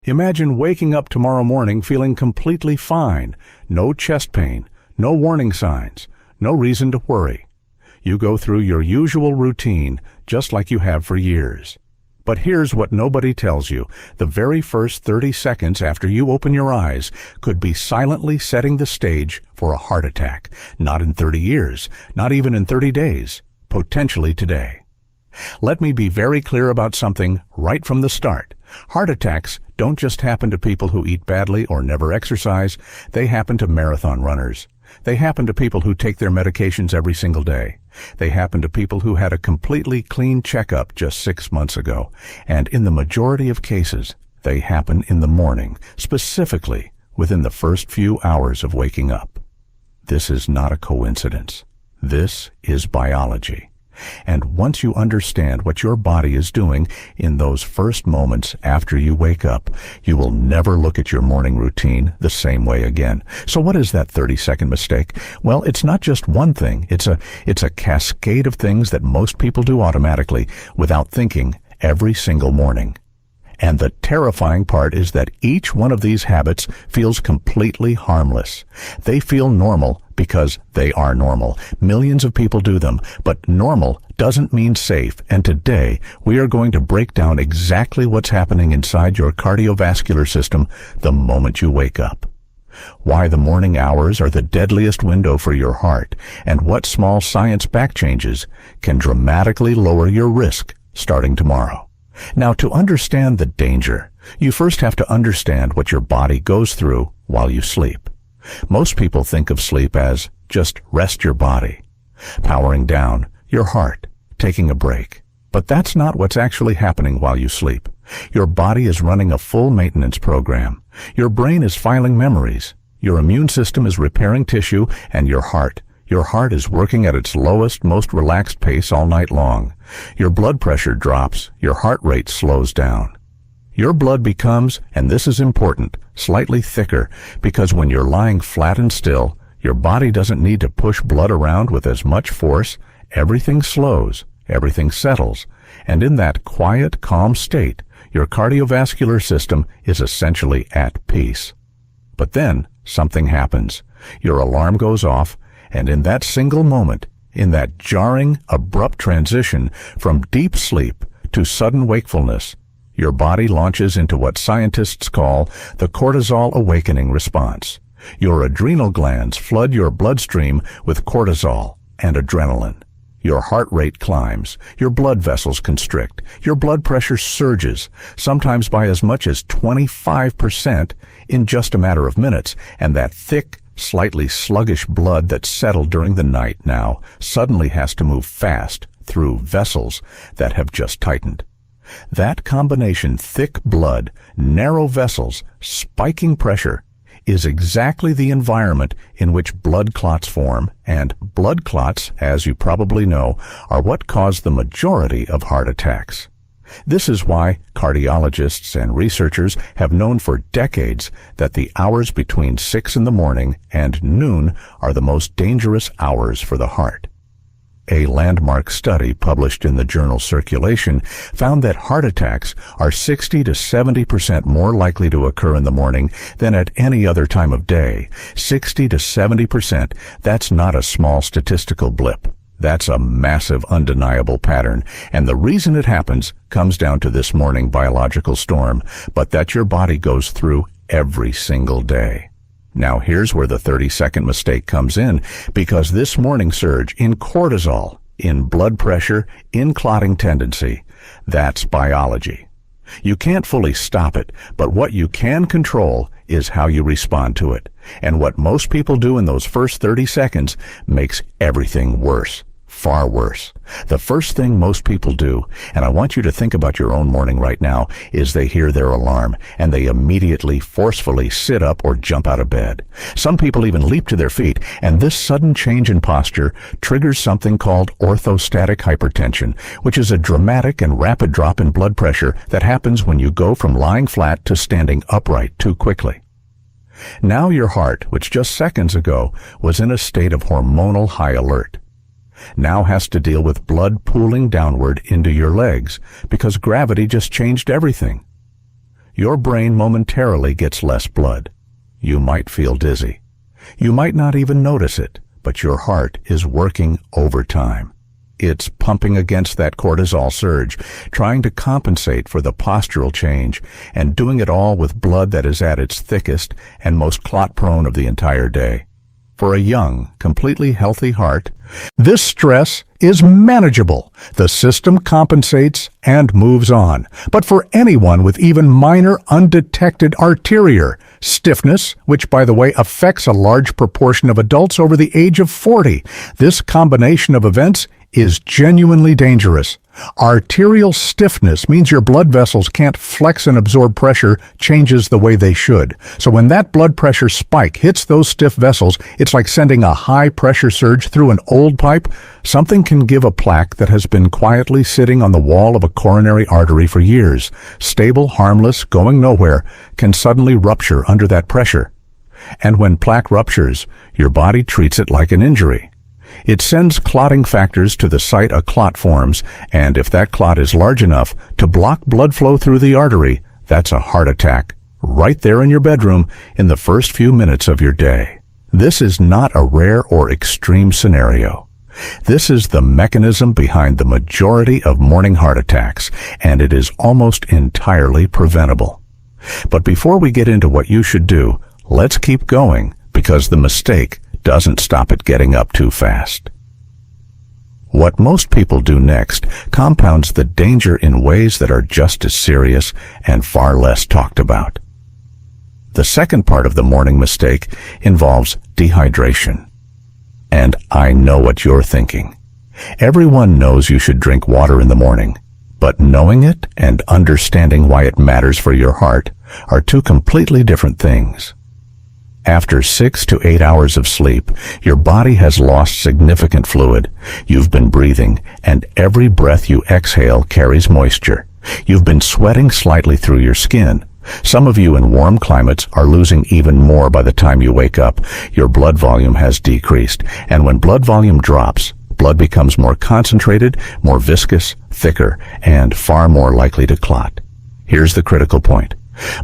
Imagine waking up tomorrow morning feeling completely fine, no chest pain, no warning signs, no reason to worry. You go through your usual routine just like you have for years. But here's what nobody tells you. The very first 30 seconds after you open your eyes could be silently setting the stage for a heart attack. Not in 30 years, not even in 30 days, potentially today. Let me be very clear about something right from the start. Heart attacks don't just happen to people who eat badly or never exercise. They happen to marathon runners. They happen to people who take their medications every single day. They happen to people who had a completely clean checkup just 6 months ago. And in the majority of cases, they happen in the morning, specifically within the first few hours of waking up. This is not a coincidence. This is biology. And once you understand what your body is doing in those first moments after you wake up, you will never look at your morning routine the same way again. So what is that 30-second mistake? Well, it's not just one thing. It's a cascade of things that most people do automatically without thinking every single morning. And the terrifying part is that each one of these habits feels completely harmless. They feel normal because they are normal. Millions of people do them, but normal doesn't mean safe. And today, we are going to break down exactly what's happening inside your cardiovascular system the moment you wake up. Why the morning hours are the deadliest window for your heart, and what small science-backed changes can dramatically lower your risk starting tomorrow. Now, to understand the danger, you first have to understand what your body goes through while you sleep. Most people think of sleep as just rest your body, powering down your heart, taking a break. But that's not what's actually happening while you sleep. Your body is running a full maintenance program. Your brain is filing memories. Your immune system is repairing tissue, and your heart is working at its lowest, most relaxed pace all night long. Your blood pressure drops. Your heart rate slows down. Your blood becomes, and this is important, slightly thicker, because when you're lying flat and still, your body doesn't need to push blood around with as much force. Everything slows, everything settles, and in that quiet, calm state, your cardiovascular system is essentially at peace. But then something happens. Your alarm goes off, and in that single moment, in that jarring, abrupt transition from deep sleep to sudden wakefulness, your body launches into what scientists call the cortisol awakening response. Your adrenal glands flood your bloodstream with cortisol and adrenaline. Your heart rate climbs, your blood vessels constrict, your blood pressure surges, sometimes by as much as 25% in just a matter of minutes, and that thick, slightly sluggish blood that settled during the night now suddenly has to move fast through vessels that have just tightened. That combination, thick blood, narrow vessels, spiking pressure, is exactly the environment in which blood clots form, and blood clots, as you probably know, are what cause the majority of heart attacks. This is why cardiologists and researchers have known for decades that the hours between 6 in the morning and noon are the most dangerous hours for the heart. A landmark study published in the journal Circulation found that heart attacks are 60 to 70% more likely to occur in the morning than at any other time of day. 60 to 70%, that's not a small statistical blip. That's a massive, undeniable pattern, and the reason it happens comes down to this morning biological storm, but that your body goes through every single day. Now here's where the 30-second mistake comes in, because this morning surge in cortisol, in blood pressure, in clotting tendency, that's biology. You can't fully stop it, but what you can control is how you respond to it. And what most people do in those first 30 seconds makes everything worse. Far worse. The first thing most people do, and I want you to think about your own morning right now, is they hear their alarm and they immediately forcefully sit up or jump out of bed. Some people even leap to their feet, and this sudden change in posture triggers something called orthostatic hypertension, which is a dramatic and rapid drop in blood pressure that happens when you go from lying flat to standing upright too quickly. Now your heart, which just seconds ago was in a state of hormonal high alert, now has to deal with blood pooling downward into your legs because gravity just changed everything. your brain momentarily gets less blood. You might feel dizzy. You might not even notice it, but your heart is working overtime. It's pumping against that cortisol surge, trying to compensate for the postural change, and doing it all with blood that is at its thickest and most clot-prone of the entire day. For a young, completely healthy heart, this stress is manageable. The system compensates and moves on. But for anyone with even minor undetected arterial stiffness, which by the way affects a large proportion of adults over the age of 40, this combination of events is genuinely dangerous. Arterial stiffness means your blood vessels can't flex and absorb pressure changes the way they should. So when that blood pressure spike hits those stiff vessels, it's like sending a high-pressure surge through an old pipe. Something can give a plaque that has been quietly sitting on the wall of a coronary artery for years. Stable, harmless, going nowhere, can suddenly rupture under that pressure. And when plaque ruptures, your body treats it like an injury. It sends clotting factors to the site a clot forms, and if that clot is large enough to block blood flow through the artery, that's a heart attack, right there in your bedroom in the first few minutes of your day. This is not a rare or extreme scenario. This is the mechanism behind the majority of morning heart attacks, and it is almost entirely preventable. But before we get into what you should do, let's keep going, because the mistake doesn't stop at getting up too fast. What most people do next compounds the danger in ways that are just as serious and far less talked about. The second part of the morning mistake involves dehydration. And I know what you're thinking. Everyone knows you should drink water in the morning, but knowing it and understanding why it matters for your heart are two completely different things. After 6 to 8 hours of sleep, your body has lost significant fluid. You've been breathing, and every breath you exhale carries moisture. You've been sweating slightly through your skin. Some of you in warm climates are losing even more by the time you wake up. Your blood volume has decreased, and when blood volume drops, blood becomes more concentrated, more viscous, thicker, and far more likely to clot. Here's the critical point.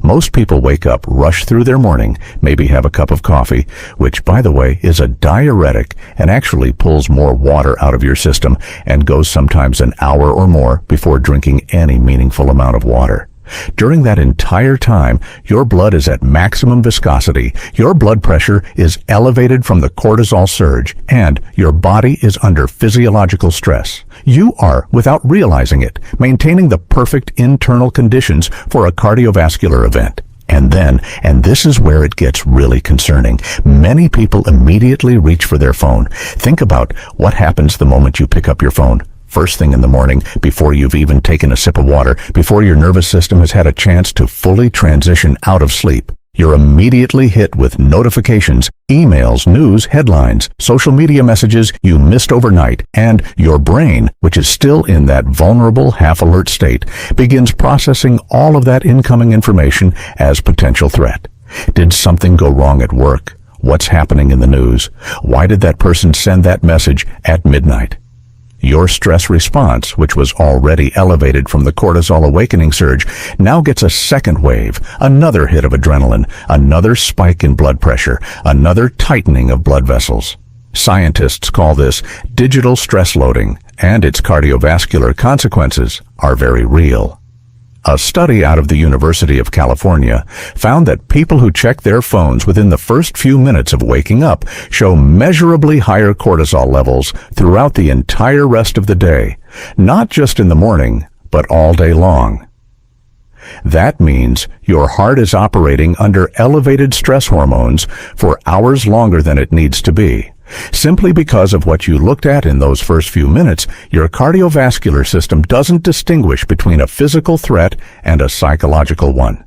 Most people wake up, rush through their morning, maybe have a cup of coffee, which, by the way, is a diuretic and actually pulls more water out of your system and goes sometimes an hour or more before drinking any meaningful amount of water. During that entire time, your blood is at maximum viscosity, your blood pressure is elevated from the cortisol surge, and your body is under physiological stress. You are, without realizing it, maintaining the perfect internal conditions for a cardiovascular event. And then, and this is where it gets really concerning, many people immediately reach for their phone. Think about what happens the moment you pick up your phone. First thing in the morning, before you've even taken a sip of water, before your nervous system has had a chance to fully transition out of sleep, you're immediately hit with notifications, emails, news, headlines, social media messages you missed overnight, and your brain, which is still in that vulnerable half-alert state, begins processing all of that incoming information as potential threat. Did something go wrong at work? What's happening in the news? Why did that person send that message at midnight? Your stress response, which was already elevated from the cortisol awakening surge, now gets a second wave, another hit of adrenaline, another spike in blood pressure, another tightening of blood vessels. Scientists call this digital stress loading, and its cardiovascular consequences are very real. A study out of the University of California found that people who check their phones within the first few minutes of waking up show measurably higher cortisol levels throughout the entire rest of the day, not just in the morning, but all day long. That means your heart is operating under elevated stress hormones for hours longer than it needs to be. Simply because of what you looked at in those first few minutes, your cardiovascular system doesn't distinguish between a physical threat and a psychological one.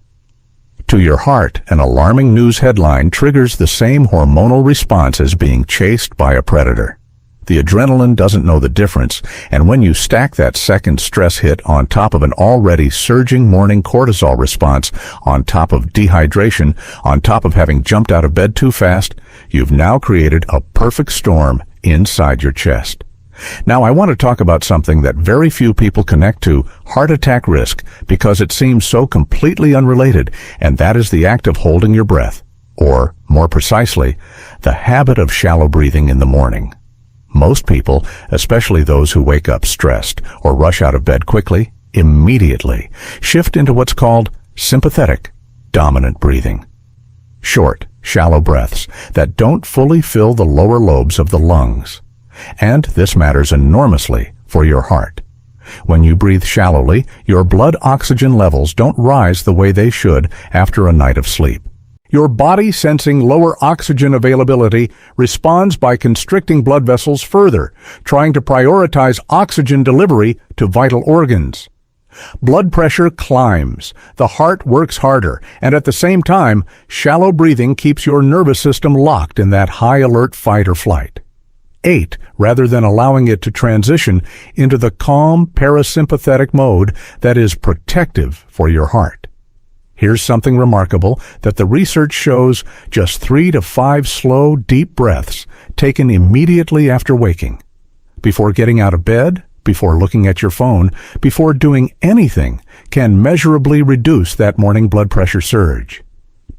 To your heart, an alarming news headline triggers the same hormonal response as being chased by a predator. The adrenaline doesn't know the difference, and when you stack that second stress hit on top of an already surging morning cortisol response, on top of dehydration, on top of having jumped out of bed too fast, you've now created a perfect storm inside your chest. Now, I want to talk about something that very few people connect to heart attack risk because it seems so completely unrelated, and that is the act of holding your breath, or, more precisely, the habit of shallow breathing in the morning. Most people, especially those who wake up stressed or rush out of bed quickly, immediately shift into what's called sympathetic, dominant breathing. Short, shallow breaths that don't fully fill the lower lobes of the lungs. And this matters enormously for your heart. When you breathe shallowly, your blood oxygen levels don't rise the way they should after a night of sleep. Your body, sensing lower oxygen availability, responds by constricting blood vessels further, trying to prioritize oxygen delivery to vital organs. Blood pressure climbs, the heart works harder, and at the same time, shallow breathing keeps your nervous system locked in that high-alert fight or flight. Rather than allowing it to transition into the calm parasympathetic mode that is protective for your heart. Here's something remarkable that the research shows: just 3 to 5 slow, deep breaths taken immediately after waking. Before getting out of bed, before looking at your phone, before doing anything, can measurably reduce that morning blood pressure surge.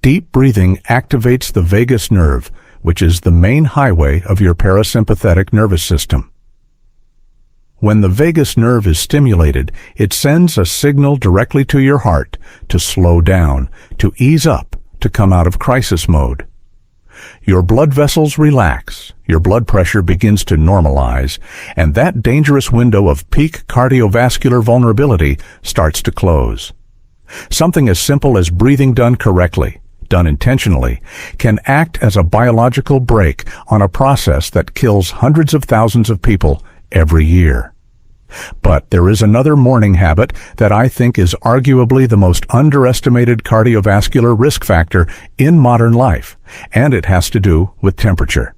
Deep breathing activates the vagus nerve, which is the main highway of your parasympathetic nervous system. When the vagus nerve is stimulated, it sends a signal directly to your heart to slow down, to ease up, to come out of crisis mode. Your blood vessels relax, your blood pressure begins to normalize, and that dangerous window of peak cardiovascular vulnerability starts to close. Something as simple as breathing done correctly, done intentionally, can act as a biological brake on a process that kills hundreds of thousands of people every year. But there is another morning habit that I think is arguably the most underestimated cardiovascular risk factor in modern life, and it has to do with temperature.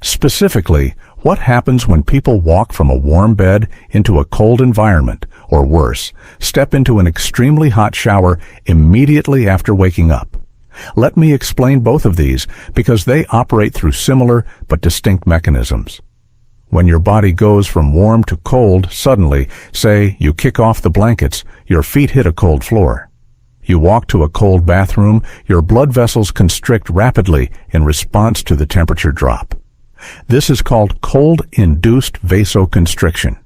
Specifically, what happens when people walk from a warm bed into a cold environment, or worse, step into an extremely hot shower immediately after waking up? Let me explain both of these because they operate through similar but distinct mechanisms. When your body goes from warm to cold suddenly, say you kick off the blankets, your feet hit a cold floor. You walk to a cold bathroom, your blood vessels constrict rapidly in response to the temperature drop. This is called cold-induced vasoconstriction.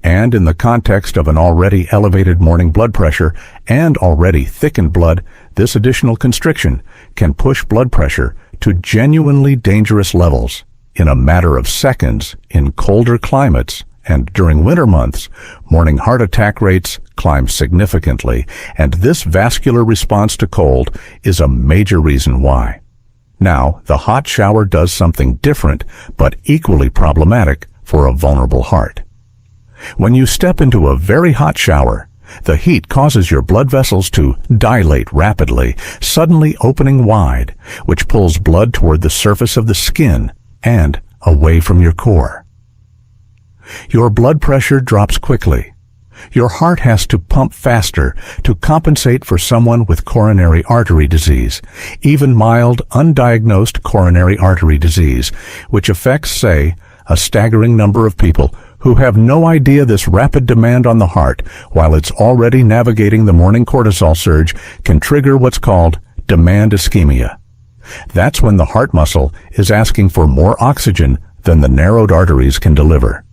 And in the context of an already elevated morning blood pressure and already thickened blood, this additional constriction can push blood pressure to genuinely dangerous levels in a matter of seconds in colder climates, and during winter months, morning heart attack rates climb significantly, and this vascular response to cold is a major reason why. Now, the hot shower does something different, but equally problematic for a vulnerable heart. When you step into a very hot shower, the heat causes your blood vessels to dilate rapidly, suddenly opening wide, which pulls blood toward the surface of the skin and away from your core. Your blood pressure drops quickly. Your heart has to pump faster to compensate for someone with coronary artery disease, even mild, undiagnosed coronary artery disease, which affects, say, a staggering number of people who have no idea this rapid demand on the heart, while it's already navigating the morning cortisol surge, can trigger what's called demand ischemia. That's when the heart muscle is asking for more oxygen than the narrowed arteries can deliver.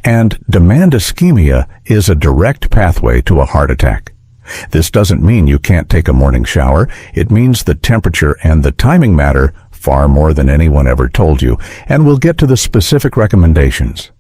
And demand ischemia is a direct pathway to a heart attack. This doesn't mean you can't take a morning shower. It means the temperature and the timing matter far more than anyone ever told you, and we'll get to the specific recommendations.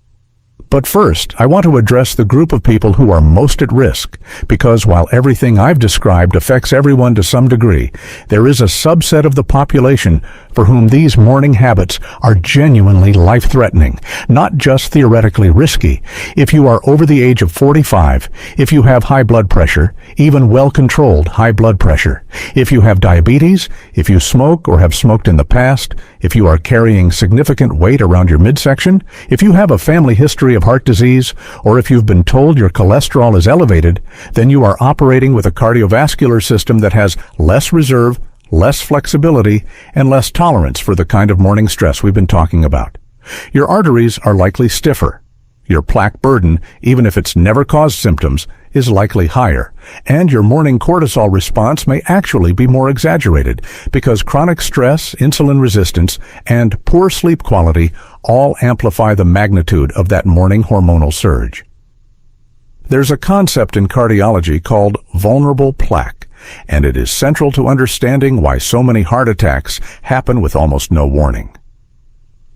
But first, I want to address the group of people who are most at risk, because while everything I've described affects everyone to some degree, there is a subset of the population for whom these morning habits are genuinely life-threatening, not just theoretically risky. If you are over the age of 45, if you have high blood pressure, even well-controlled high blood pressure, if you have diabetes, if you smoke or have smoked in the past, if you are carrying significant weight around your midsection, if you have a family history of heart disease, or if you've been told your cholesterol is elevated, then you are operating with a cardiovascular system that has less reserve, less flexibility, and less tolerance for the kind of morning stress we've been talking about. Your arteries are likely stiffer. Your plaque burden, even if it's never caused symptoms, is likely higher, and your morning cortisol response may actually be more exaggerated because chronic stress, insulin resistance, and poor sleep quality all amplify the magnitude of that morning hormonal surge. There's a concept in cardiology called vulnerable plaque, and it is central to understanding why so many heart attacks happen with almost no warning.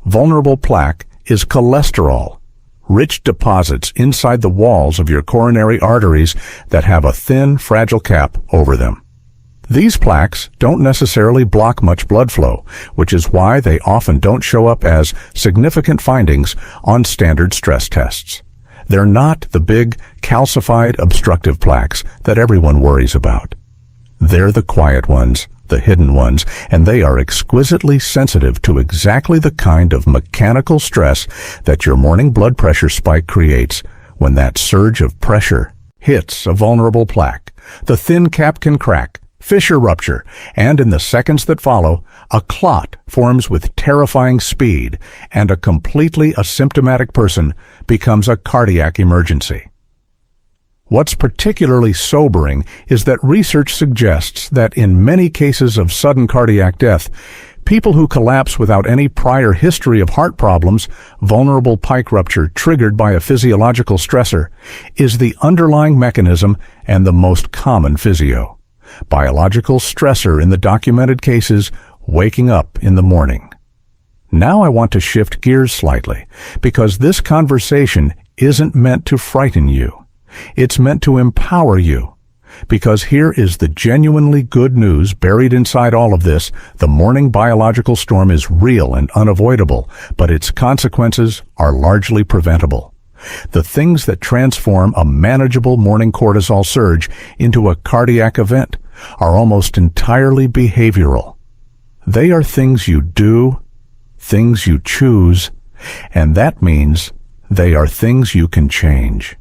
Vulnerable plaque is cholesterol, rich deposits inside the walls of your coronary arteries that have a thin, fragile cap over them. These plaques don't necessarily block much blood flow, which is why they often don't show up as significant findings on standard stress tests. They're not the big, calcified, obstructive plaques that everyone worries about. They're the quiet ones, the hidden ones, and they are exquisitely sensitive to exactly the kind of mechanical stress that your morning blood pressure spike creates when that surge of pressure hits a vulnerable plaque. The thin cap can crack, fissure rupture, and in the seconds that follow, a clot forms with terrifying speed, and a completely asymptomatic person becomes a cardiac emergency. What's particularly sobering is that research suggests that in many cases of sudden cardiac death, people who collapse without any prior history of heart problems, vulnerable pike rupture triggered by a physiological stressor, is the underlying mechanism and the most common physio. Biological stressor in the documented cases, waking up in the morning. Now I want to shift gears slightly, because this conversation isn't meant to frighten you. It's meant to empower you. Because here is the genuinely good news buried inside all of this. The morning biological storm is real and unavoidable, but its consequences are largely preventable. The things that transform a manageable morning cortisol surge into a cardiac event are almost entirely behavioral. They are things you do, things you choose, and that means they are things you can change.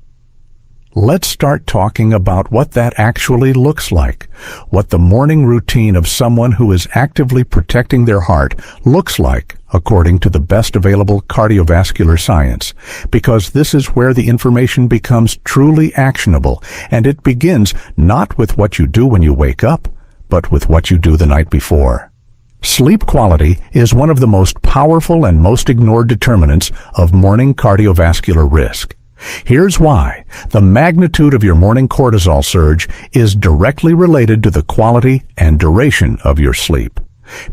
Let's start talking about what that actually looks like, what the morning routine of someone who is actively protecting their heart looks like according to the best available cardiovascular science, because this is where the information becomes truly actionable, and it begins not with what you do when you wake up, but with what you do the night before. Sleep quality is one of the most powerful and most ignored determinants of morning cardiovascular risk. Here's why. The magnitude of your morning cortisol surge is directly related to the quality and duration of your sleep.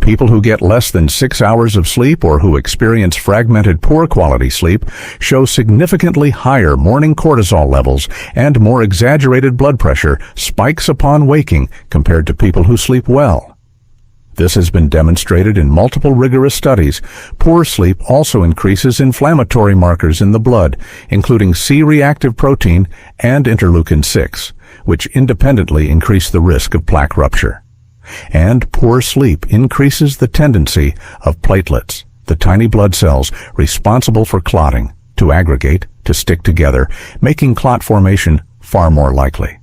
People who get less than 6 hours of sleep or who experience fragmented poor quality sleep show significantly higher morning cortisol levels and more exaggerated blood pressure spikes upon waking compared to people who sleep well. This has been demonstrated in multiple rigorous studies. Poor sleep also increases inflammatory markers in the blood, including C-reactive protein and interleukin-6, which independently increase the risk of plaque rupture. And poor sleep increases the tendency of platelets, the tiny blood cells responsible for clotting, to aggregate, to stick together, making clot formation far more likely.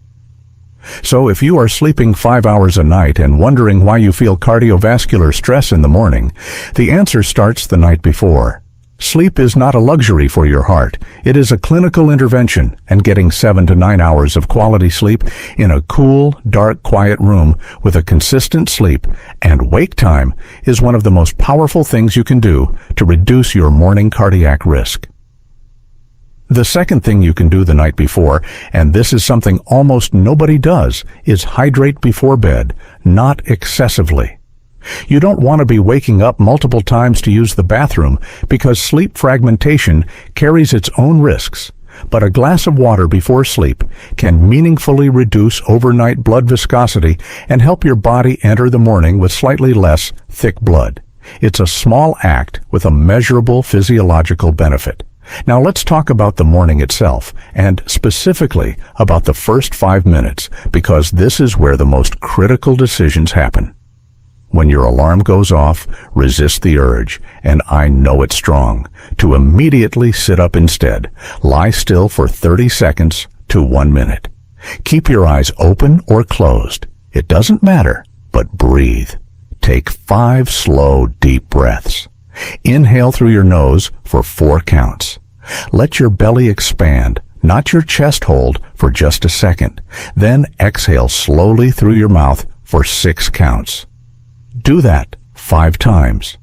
So if you are sleeping 5 hours a night and wondering why you feel cardiovascular stress in the morning, the answer starts the night before. Sleep is not a luxury for your heart. It is a clinical intervention, and getting 7 to 9 hours of quality sleep in a cool, dark, quiet room with a consistent sleep and wake time is one of the most powerful things you can do to reduce your morning cardiac risk. The second thing you can do the night before, and this is something almost nobody does, is hydrate before bed, not excessively. You don't want to be waking up multiple times to use the bathroom because sleep fragmentation carries its own risks. But a glass of water before sleep can meaningfully reduce overnight blood viscosity and help your body enter the morning with slightly less thick blood. It's a small act with a measurable physiological benefit. Now let's talk about the morning itself, and specifically about the first 5 minutes, because this is where the most critical decisions happen. When your alarm goes off, resist the urge, and I know it's strong, to immediately sit up instead. Lie still for 30 seconds to 1 minute. Keep your eyes open or closed. It doesn't matter, but breathe. Take 5 slow, deep breaths. Inhale through your nose for 4 counts. Let your belly expand, not your chest hold, for just a second. Then exhale slowly through your mouth for 6 counts. Do that 5 times.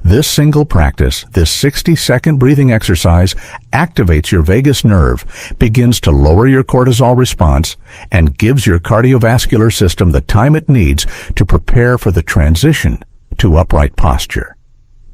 This single practice, this 60-second breathing exercise, activates your vagus nerve, begins to lower your cortisol response, and gives your cardiovascular system the time it needs to prepare for the transition to upright posture.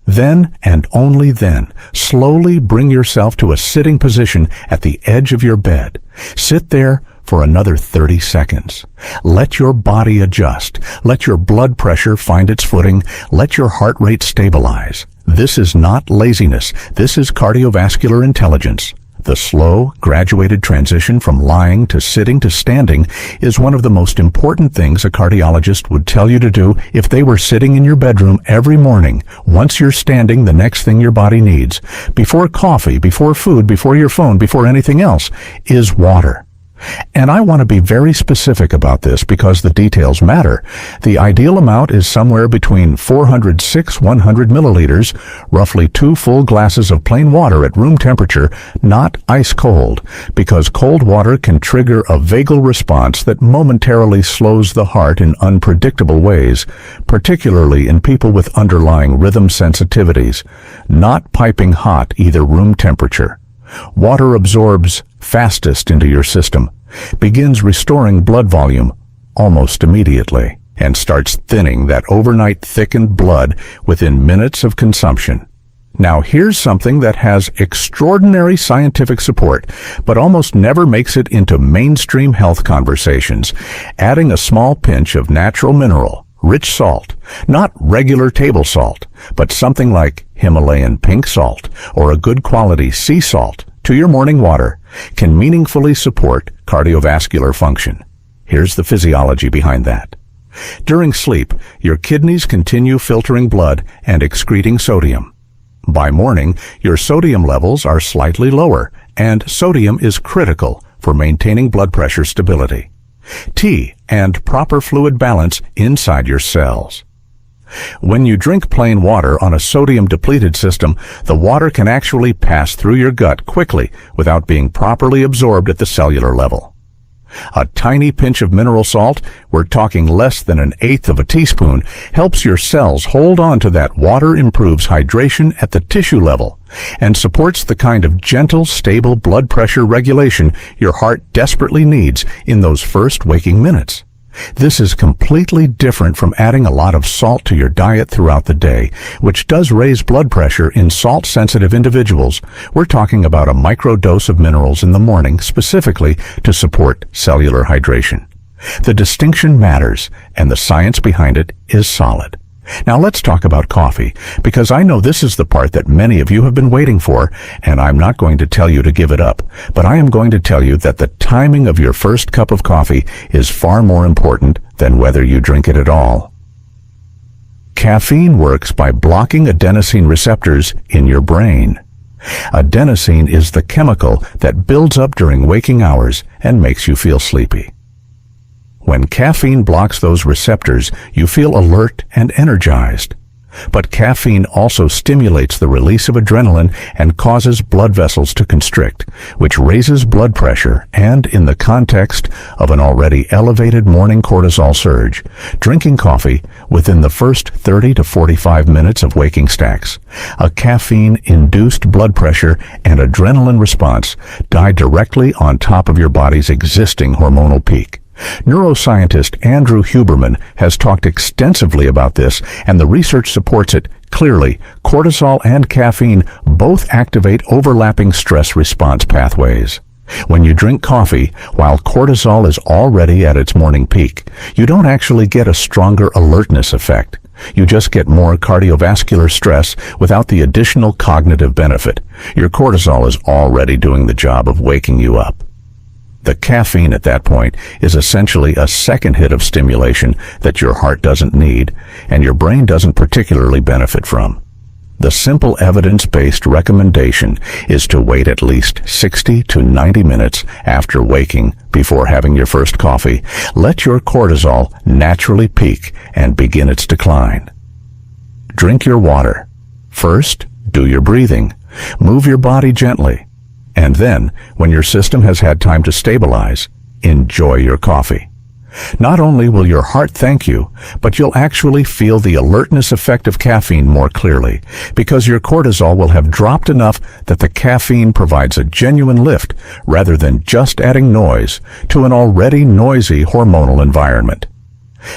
Then, and only then, slowly bring yourself to a sitting position at the edge of your bed. Sit there for another 30 seconds. Let your body adjust. Let your blood pressure find its footing. Let your heart rate stabilize. This is not laziness. This is cardiovascular intelligence. The slow, graduated transition from lying to sitting to standing is one of the most important things a cardiologist would tell you to do if they were sitting in your bedroom every morning. Once you're standing, the next thing your body needs, before coffee, before food, before your phone, before anything else, is water. And I want to be very specific about this because the details matter. The ideal amount is somewhere between 406-100 milliliters, roughly 2 full glasses of plain water at room temperature, not ice cold, because cold water can trigger a vagal response that momentarily slows the heart in unpredictable ways, particularly in people with underlying rhythm sensitivities. Not piping hot, either room temperature. Water absorbs fastest into your system, begins restoring blood volume almost immediately, and starts thinning that overnight thickened blood within minutes of consumption. Now here's something that has extraordinary scientific support, but almost never makes it into mainstream health conversations. Adding a small pinch of natural mineral, rich salt, not regular table salt, but something like Himalayan pink salt or a good quality sea salt to your morning water can meaningfully support cardiovascular function. Here's the physiology behind that. During sleep, your kidneys continue filtering blood and excreting sodium. By morning, your sodium levels are slightly lower, and sodium is critical for maintaining blood pressure stability. T and proper fluid balance inside your cells. When you drink plain water on a sodium-depleted system, the water can actually pass through your gut quickly without being properly absorbed at the cellular level. A tiny pinch of mineral salt, we're talking less than 1/8 of a teaspoon, helps your cells hold on to that water, improves hydration at the tissue level, and supports the kind of gentle, stable blood pressure regulation your heart desperately needs in those first waking minutes. This is completely different from adding a lot of salt to your diet throughout the day, which does raise blood pressure in salt-sensitive individuals. We're talking about a microdose of minerals in the morning specifically to support cellular hydration. The distinction matters, and the science behind it is solid. Now let's talk about coffee, because I know this is the part that many of you have been waiting for, and I'm not going to tell you to give it up, but I am going to tell you that the timing of your first cup of coffee is far more important than whether you drink it at all. Caffeine works by blocking adenosine receptors in your brain. Adenosine is the chemical that builds up during waking hours and makes you feel sleepy. When caffeine blocks those receptors, you feel alert and energized. But caffeine also stimulates the release of adrenaline and causes blood vessels to constrict, which raises blood pressure and, in the context of an already elevated morning cortisol surge, drinking coffee within the first 30 to 45 minutes of waking stacks, a caffeine-induced blood pressure and adrenaline response die directly on top of your body's existing hormonal peak. Neuroscientist Andrew Huberman has talked extensively about this, and the research supports it clearly. Cortisol and caffeine both activate overlapping stress response pathways. When you drink coffee, while cortisol is already at its morning peak, you don't actually get a stronger alertness effect. You just get more cardiovascular stress without the additional cognitive benefit. Your cortisol is already doing the job of waking you up. The caffeine at that point is essentially a second hit of stimulation that your heart doesn't need and your brain doesn't particularly benefit from. The simple evidence-based recommendation is to wait at least 60 to 90 minutes after waking before having your first coffee. Let your cortisol naturally peak and begin its decline. Drink your water. First, do your breathing. Move your body gently. And then, when your system has had time to stabilize, enjoy your coffee. Not only will your heart thank you, but you'll actually feel the alertness effect of caffeine more clearly, because your cortisol will have dropped enough that the caffeine provides a genuine lift rather than just adding noise to an already noisy hormonal environment.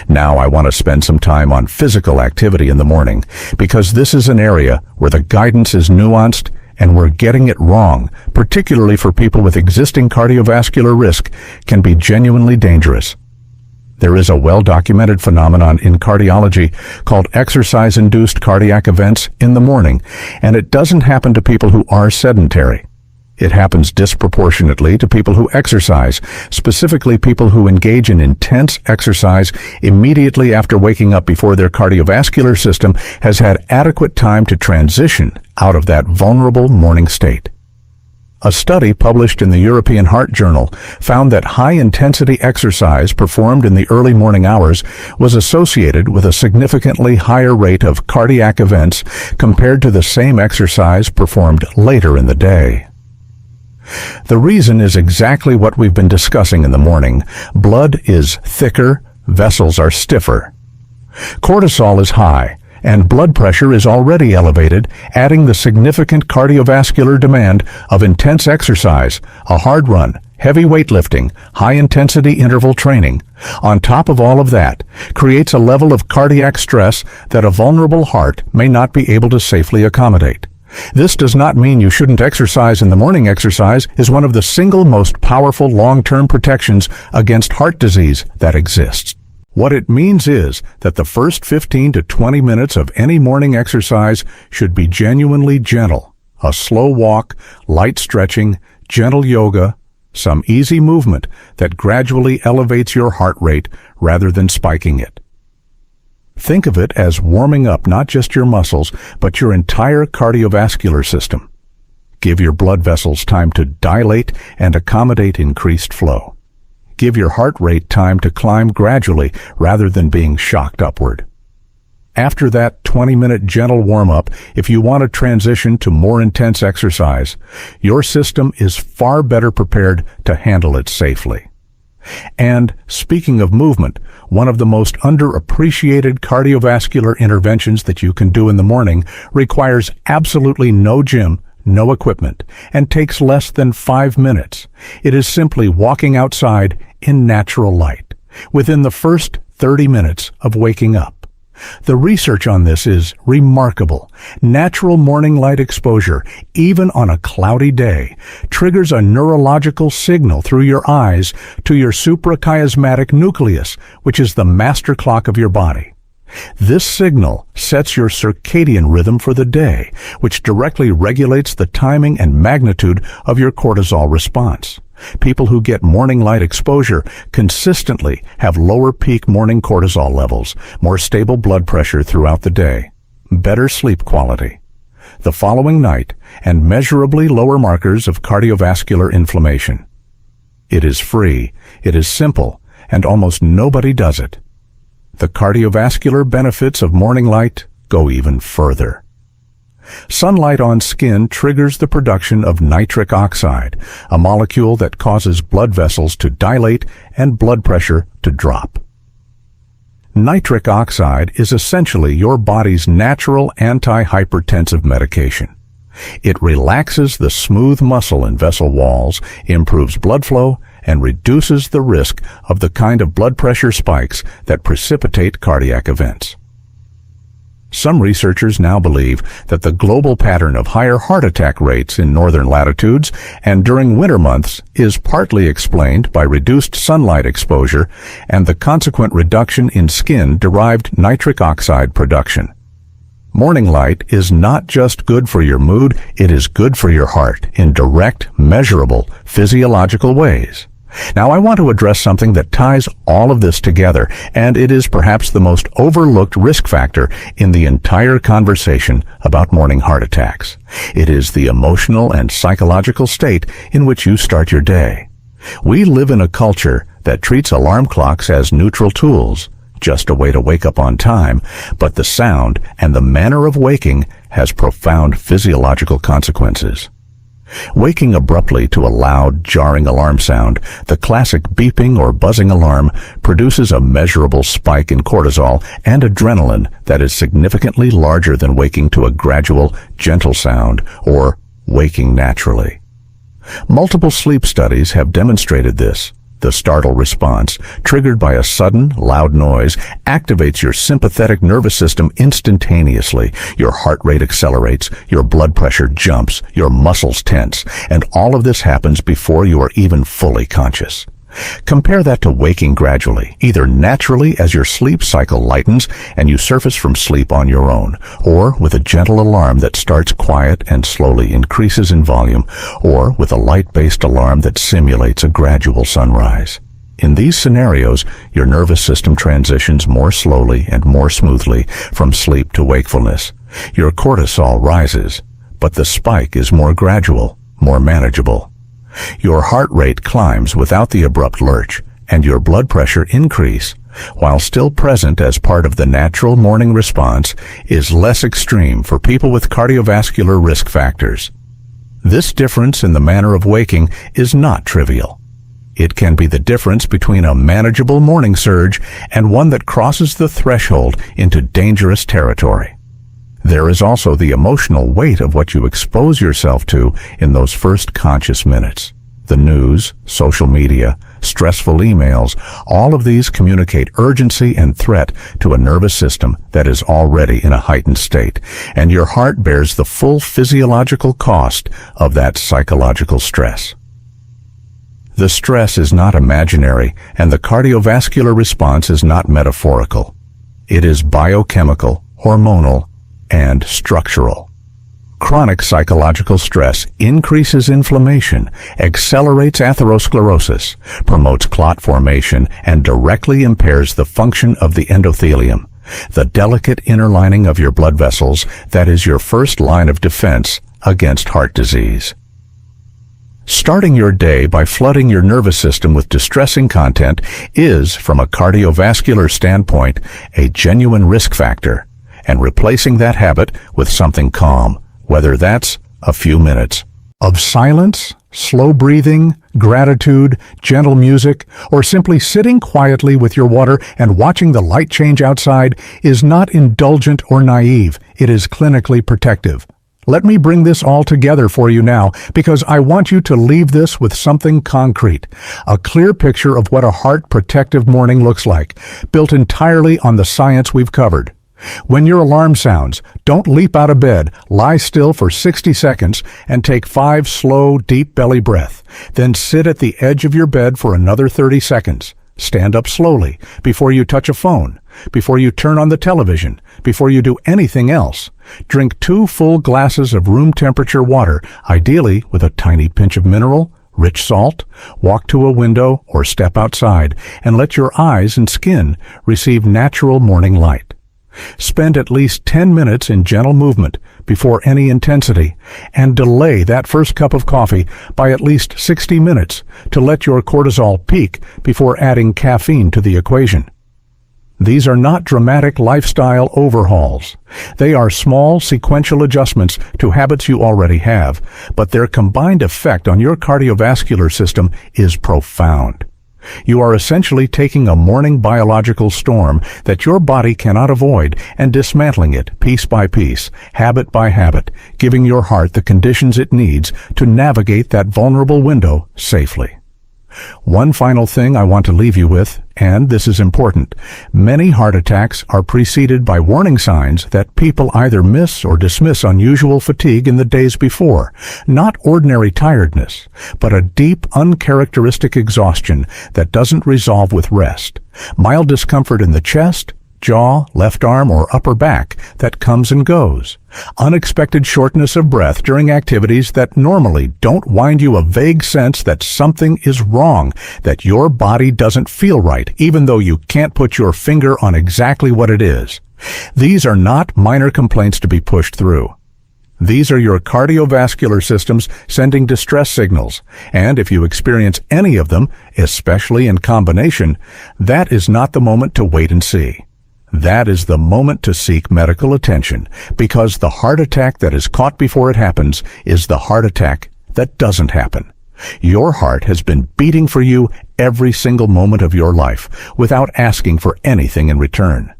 Now I want to spend some time on physical activity in the morning, because this is an area where the guidance is nuanced and where getting it wrong, particularly for people with existing cardiovascular risk, can be genuinely dangerous. There is a well-documented phenomenon in cardiology called exercise-induced cardiac events in the morning, and it doesn't happen to people who are sedentary. It happens disproportionately to people who exercise, specifically people who engage in intense exercise immediately after waking up before their cardiovascular system has had adequate time to transition out of that vulnerable morning state. A study published in the European Heart Journal found that high-intensity exercise performed in the early morning hours was associated with a significantly higher rate of cardiac events compared to the same exercise performed later in the day. The reason is exactly what we've been discussing in the morning. Blood is thicker, vessels are stiffer. Cortisol is high, and blood pressure is already elevated, adding the significant cardiovascular demand of intense exercise, a hard run, heavy weightlifting, high-intensity interval training. On top of all of that, creates a level of cardiac stress that a vulnerable heart may not be able to safely accommodate. This does not mean you shouldn't exercise in the morning. Exercise is one of the single most powerful long-term protections against heart disease that exists. What it means is that the first 15 to 20 minutes of any morning exercise should be genuinely gentle. A slow walk, light stretching, gentle yoga, some easy movement that gradually elevates your heart rate rather than spiking it. Think of it as warming up not just your muscles, but your entire cardiovascular system. Give your blood vessels time to dilate and accommodate increased flow. Give your heart rate time to climb gradually rather than being shocked upward. After that 20-minute gentle warm-up, if you want to transition to more intense exercise, your system is far better prepared to handle it safely. And speaking of movement, one of the most underappreciated cardiovascular interventions that you can do in the morning requires absolutely no gym, no equipment, and takes less than 5 minutes. It is simply walking outside in natural light, within the first 30 minutes of waking up. The research on this is remarkable. Natural morning light exposure, even on a cloudy day, triggers a neurological signal through your eyes to your suprachiasmatic nucleus, which is the master clock of your body. This signal sets your circadian rhythm for the day, which directly regulates the timing and magnitude of your cortisol response. People who get morning light exposure consistently have lower peak morning cortisol levels, more stable blood pressure throughout the day, better sleep quality the following night, and measurably lower markers of cardiovascular inflammation. It is free, it is simple, and almost nobody does it. The cardiovascular benefits of morning light go even further. Sunlight on skin triggers the production of nitric oxide, a molecule that causes blood vessels to dilate and blood pressure to drop. Nitric oxide is essentially your body's natural anti-hypertensive medication. It relaxes the smooth muscle in vessel walls, improves blood flow, and reduces the risk of the kind of blood pressure spikes that precipitate cardiac events. Some researchers now believe that the global pattern of higher heart attack rates in northern latitudes and during winter months is partly explained by reduced sunlight exposure and the consequent reduction in skin-derived nitric oxide production. Morning light is not just good for your mood, it is good for your heart in direct, measurable, physiological ways. Now I want to address something that ties all of this together, and it is perhaps the most overlooked risk factor in the entire conversation about morning heart attacks. It is the emotional and psychological state in which you start your day. We live in a culture that treats alarm clocks as neutral tools, just a way to wake up on time, but the sound and the manner of waking has profound physiological consequences. Waking abruptly to a loud, jarring alarm sound, the classic beeping or buzzing alarm, produces a measurable spike in cortisol and adrenaline that is significantly larger than waking to a gradual, gentle sound or waking naturally. Multiple sleep studies have demonstrated this. The startle response, triggered by a sudden, loud noise, activates your sympathetic nervous system instantaneously. Your heart rate accelerates, your blood pressure jumps, your muscles tense, and all of this happens before you are even fully conscious. Compare that to waking gradually, either naturally as your sleep cycle lightens and you surface from sleep on your own, or with a gentle alarm that starts quiet and slowly increases in volume, or with a light-based alarm that simulates a gradual sunrise. In these scenarios, your nervous system transitions more slowly and more smoothly from sleep to wakefulness. Your cortisol rises, but the spike is more gradual, more manageable. Your heart rate climbs without the abrupt lurch, and your blood pressure increase, while still present as part of the natural morning response, is less extreme for people with cardiovascular risk factors. This difference in the manner of waking is not trivial. It can be the difference between a manageable morning surge and one that crosses the threshold into dangerous territory. There is also the emotional weight of what you expose yourself to in those first conscious minutes. The news, social media, stressful emails, all of these communicate urgency and threat to a nervous system that is already in a heightened state, and your heart bears the full physiological cost of that psychological stress. The stress is not imaginary, and the cardiovascular response is not metaphorical. It is biochemical, hormonal, and structural. Chronic psychological stress increases inflammation, accelerates atherosclerosis, promotes clot formation, and directly impairs the function of the endothelium, the delicate inner lining of your blood vessels that is your first line of defense against heart disease. Starting your day by flooding your nervous system with distressing content is, from a cardiovascular standpoint, a genuine risk factor, and replacing that habit with something calm, whether that's a few minutes of silence, slow breathing, gratitude, gentle music, or simply sitting quietly with your water and watching the light change outside, is not indulgent or naive. It is clinically protective. Let me bring this all together for you now, because I want you to leave this with something concrete, a clear picture of what a heart-protective morning looks like, built entirely on the science we've covered. When your alarm sounds, don't leap out of bed, lie still for 60 seconds, and take 5 slow, deep belly breaths. Then sit at the edge of your bed for another 30 seconds. Stand up slowly, before you touch a phone, before you turn on the television, before you do anything else. Drink 2 full glasses of room temperature water, ideally with a tiny pinch of mineral, rich salt. Walk to a window or step outside, and let your eyes and skin receive natural morning light. Spend at least 10 minutes in gentle movement before any intensity, and delay that first cup of coffee by at least 60 minutes to let your cortisol peak before adding caffeine to the equation. These are not dramatic lifestyle overhauls. They are small, sequential adjustments to habits you already have, but their combined effect on your cardiovascular system is profound. You are essentially taking a morning biological storm that your body cannot avoid and dismantling it piece by piece, habit by habit, giving your heart the conditions it needs to navigate that vulnerable window safely. One final thing I want to leave you with, and this is important. Many heart attacks are preceded by warning signs that people either miss or dismiss unusual fatigue in the days before. Not ordinary tiredness, but a deep, uncharacteristic exhaustion that doesn't resolve with rest. Mild discomfort in the chest, jaw, left arm, or upper back that comes and goes. Unexpected shortness of breath during activities that normally don't wind you a vague sense that something is wrong, that your body doesn't feel right, even though you can't put your finger on exactly what it is. These are not minor complaints to be pushed through. These are your cardiovascular systems sending distress signals, and if you experience any of them, especially in combination, that is not the moment to wait and see. That is the moment to seek medical attention, because the heart attack that is caught before it happens is the heart attack that doesn't happen. Your heart has been beating for you every single moment of your life without asking for anything in return.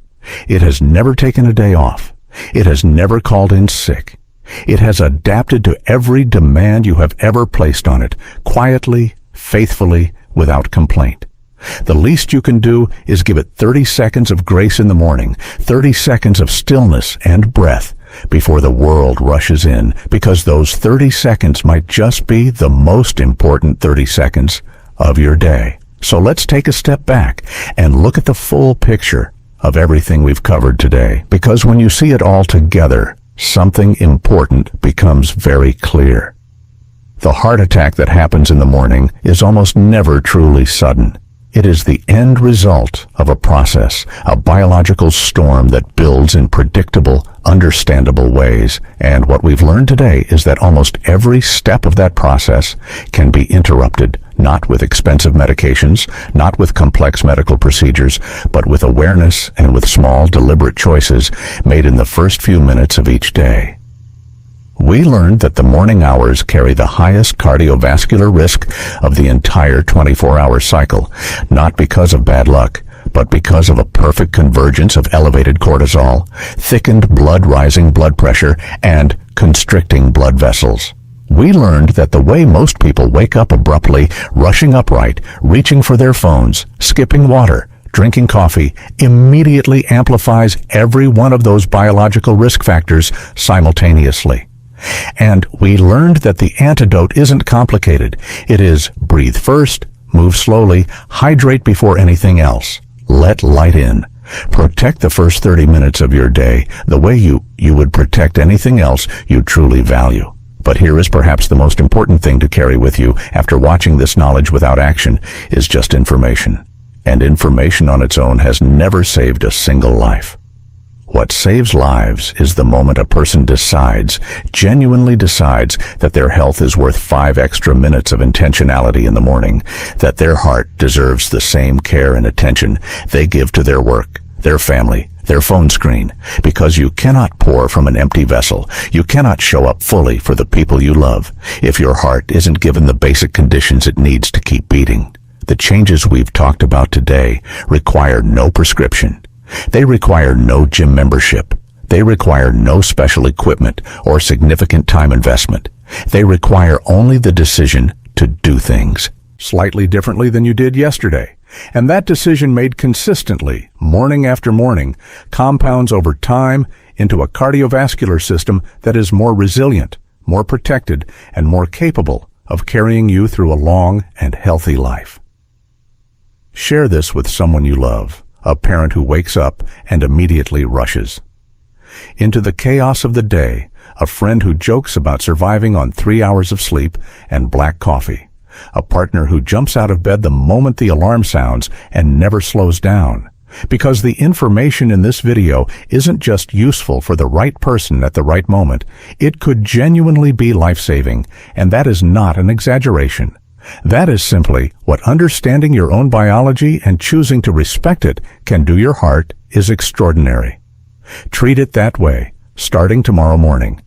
It has never taken a day off. It has never called in sick. It has adapted to every demand you have ever placed on it, quietly, faithfully, without complaint. The least you can do is give it 30 seconds of grace in the morning, 30 seconds of stillness and breath before the world rushes in, because those 30 seconds might just be the most important 30 seconds of your day. So let's take a step back and look at the full picture of everything we've covered today, because when you see it all together, something important becomes very clear. The heart attack that happens in the morning is almost never truly sudden. It is the end result of a process, a biological storm that builds in predictable, understandable ways. And what we've learned today is that almost every step of that process can be interrupted, not with expensive medications, not with complex medical procedures, but with awareness and with small, deliberate choices made in the first few minutes of each day. We learned that the morning hours carry the highest cardiovascular risk of the entire 24-hour cycle, not because of bad luck, but because of a perfect convergence of elevated cortisol, thickened blood-rising blood pressure, and constricting blood vessels. We learned that the way most people wake up abruptly, rushing upright, reaching for their phones, skipping water, drinking coffee, immediately amplifies every one of those biological risk factors simultaneously. And we learned that the antidote isn't complicated. It is breathe first, move slowly, hydrate before anything else. Let light in. Protect the first 30 minutes of your day the way you would protect anything else you truly value. But here is perhaps the most important thing to carry with you after watching this knowledge without action is just information. And information on its own has never saved a single life. What saves lives is the moment a person genuinely decides that their health is worth 5 extra minutes of intentionality in the morning, that their heart deserves the same care and attention they give to their work, their family, their phone screen, because you cannot pour from an empty vessel. You cannot show up fully for the people you love if your heart isn't given the basic conditions it needs to keep beating. The changes we've talked about today require no prescription. They require no gym membership. They require no special equipment or significant time investment. They require only the decision to do things slightly differently than you did yesterday. And that decision made consistently, morning after morning, compounds over time into a cardiovascular system that is more resilient, more protected, and more capable of carrying you through a long and healthy life. Share this with someone you love. A parent who wakes up and immediately rushes. Into the chaos of the day, a friend who jokes about surviving on 3 hours of sleep and black coffee. A partner who jumps out of bed the moment the alarm sounds and never slows down. Because the information in this video isn't just useful for the right person at the right moment, it could genuinely be life-saving, and that is not an exaggeration. That is simply what understanding your own biology and choosing to respect it can do your heart is extraordinary. Treat it that way, starting tomorrow morning.